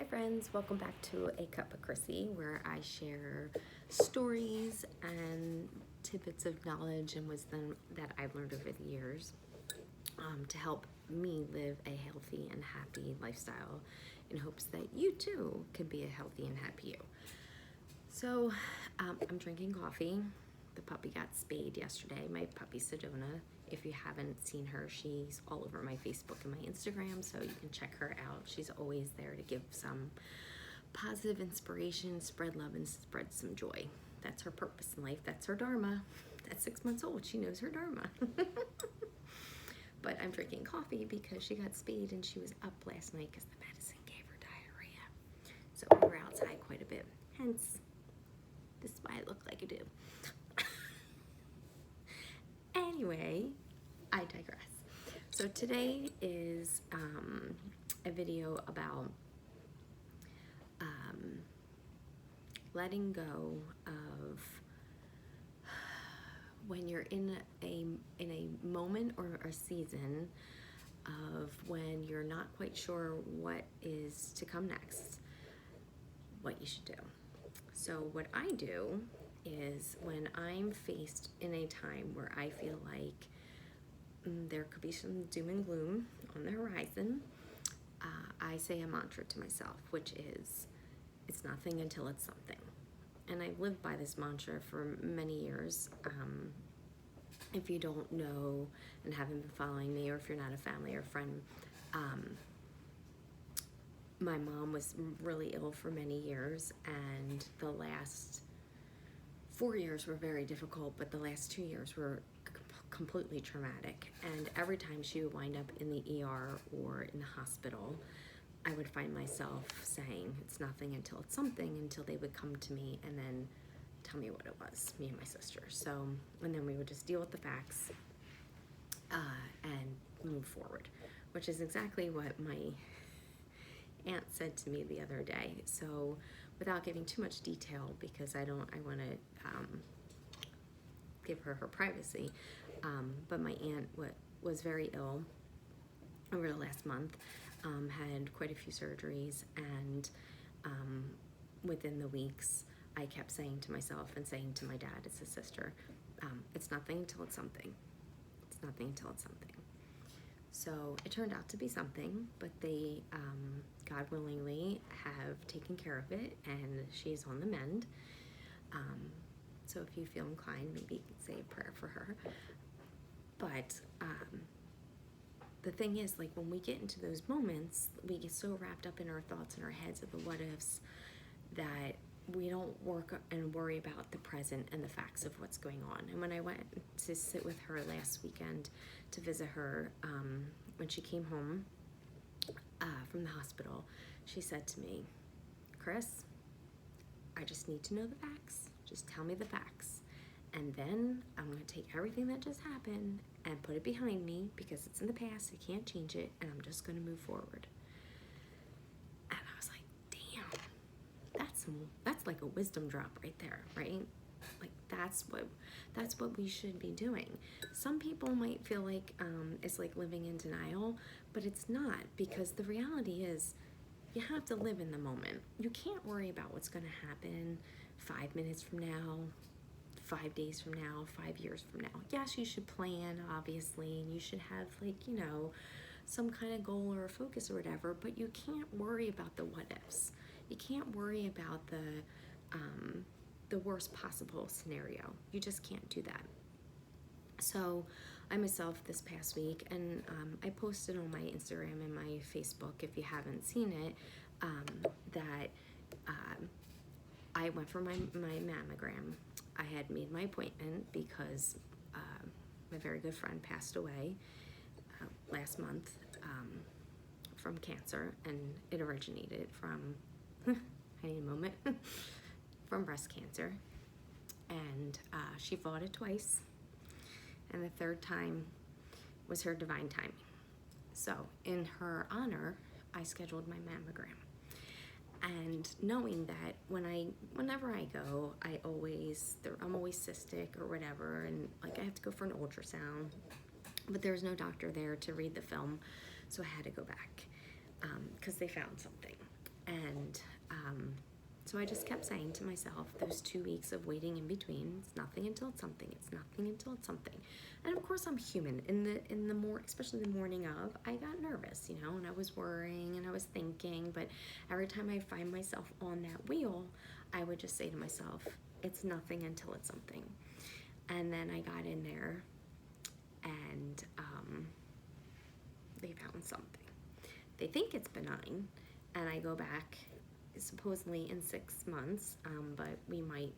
friends, welcome back to A Cup of Chrissy, where I share stories and tidbits of knowledge and wisdom that I've learned over the years to help me live a healthy and happy lifestyle in hopes that you too can be a healthy and happy you. So I'm drinking coffee. The puppy got spayed yesterday, my puppy Sedona. If you haven't seen her, she's all over my Facebook and my Instagram, so you can check her out. She's always there to give some positive inspiration, spread love, and spread some joy. That's her purpose in life. That's her dharma. At 6 months old, she knows her dharma. But I'm drinking coffee because she got spayed and she was up last night because the medicine gave her diarrhea. So we were outside quite a bit. Hence, this is why I look like I do. Anyway, I digress. So today is a video about letting go of when you're in a moment or a season of when you're not quite sure what is to come next, what you should do. So what I do is when I'm faced in a time where I feel like there could be some doom and gloom on the horizon, I say a mantra to myself, which is, it's nothing until it's something. And I've lived by this mantra for many years. If you don't know and haven't been following me, or if you're not a family or friend, my mom was really ill for many years, and the last 4 years were very difficult, but the last 2 years were completely traumatic. And every time she would wind up in the ER or in the hospital, I would find myself saying, it's nothing until it's something, until they would come to me and then tell me what it was, me and my sister. So, and then we would just deal with the facts and move forward, which is exactly what my aunt said to me the other day. So without giving too much detail, because I want to give her privacy, but my aunt was very ill over the last month, had quite a few surgeries, and within the weeks I kept saying to myself and saying to my dad, it's his sister, it's nothing until it's something. It's nothing until it's something. So it turned out to be something, but they, God willingly, have taken care of it, and she's on the mend. So if you feel inclined, maybe you can say a prayer for her. But the thing is, like, when we get into those moments, we get so wrapped up in our thoughts and our heads of the what ifs that we don't work and worry about the present and the facts of what's going on. And when I went to sit with her last weekend to visit her, when she came home from the hospital, she said to me, Chris, I just need to know the facts. Just tell me the facts. And then I'm going to take everything that just happened and put it behind me, because it's in the past, I can't change it, and I'm just going to move forward. And I was like, damn, that's like a wisdom drop right there, right? Like that's what we should be doing. Some people might feel like it's like living in denial, but it's not, because the reality is you have to live in the moment. You can't worry about what's going to happen 5 minutes from now, 5 days from now, 5 years from now. Yes, you should plan, obviously, and you should have, like, some kind of goal or a focus or whatever, but you can't worry about the what ifs. You can't worry about the worst possible scenario. You just can't do that. So I myself this past week, and I posted on my Instagram and my Facebook, if you haven't seen it, that I went for my mammogram. I had made my appointment because my very good friend passed away last month from cancer, and it originated from, I need a moment, from breast cancer. And she fought it twice, and the third time was her divine timing. So in her honor, I scheduled my mammogram. And knowing that whenever I go, I'm always cystic or whatever, and like I have to go for an ultrasound, but there was no doctor there to read the film, so I had to go back because they found something. And so I just kept saying to myself, those 2 weeks of waiting in between, it's nothing until it's something. It's nothing until it's something. And of course, I'm human. Especially the morning of, I got nervous, and I was worrying and I was thinking. But every time I find myself on that wheel, I would just say to myself, it's nothing until it's something. And then I got in there, and they found something. They think it's benign, and I go back supposedly in 6 months, but we might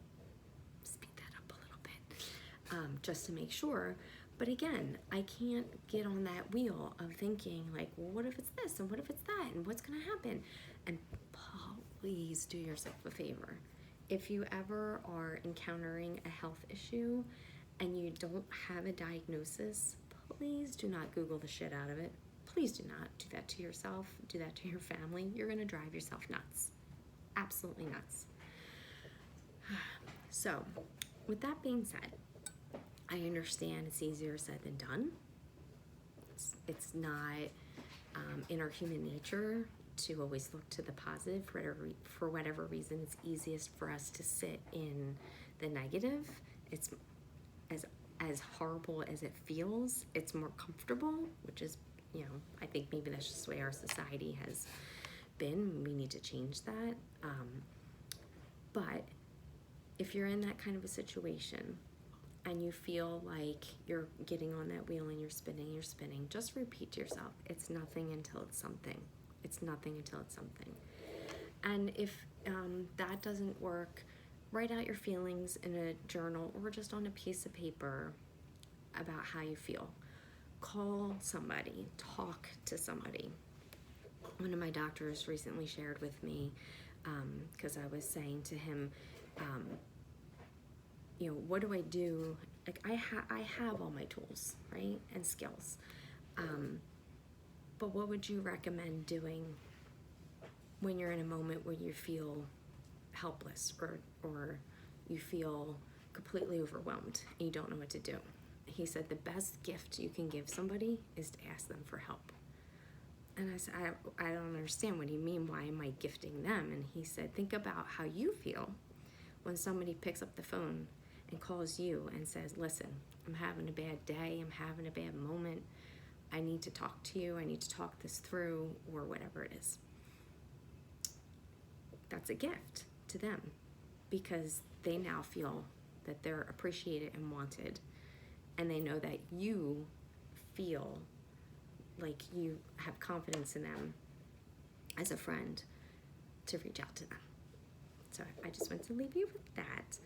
speed that up a little bit, just to make sure. But again, I can't get on that wheel of thinking like, well, what if it's this and what if it's that and what's gonna happen? And please do yourself a favor. If you ever are encountering a health issue and you don't have a diagnosis, please do not Google the shit out of it. Please do not do that to yourself, do that to your family. You're gonna drive yourself nuts. Absolutely nuts. So, with that being said, I understand it's easier said than done. It's not in our human nature to always look to the positive. For whatever reason, it's easiest for us to sit in the negative. It's as horrible as it feels, it's more comfortable, which is, I think maybe that's just the way our society has been. We need to change that. But if you're in that kind of a situation and you feel like you're getting on that wheel and you're spinning, just repeat to yourself, it's nothing until it's something. It's nothing until it's something. And if that doesn't work, write out your feelings in a journal or just on a piece of paper about how you feel. Call somebody, talk to somebody. One of my doctors recently shared with me, because I was saying to him, what do I do? Like I have all my tools, right, and skills. But what would you recommend doing when you're in a moment where you feel helpless or you feel completely overwhelmed and you don't know what to do? He said the best gift you can give somebody is to ask them for help. And I said, I don't understand. What do you mean? Why am I gifting them? And he said, think about how you feel when somebody picks up the phone and calls you and says, listen, I'm having a bad day. I'm having a bad moment. I need to talk to you. I need to talk this through, or whatever it is. That's a gift to them because they now feel that they're appreciated and wanted. And they know that you feel like you have confidence in them as a friend to reach out to them. So I just want to leave you with that.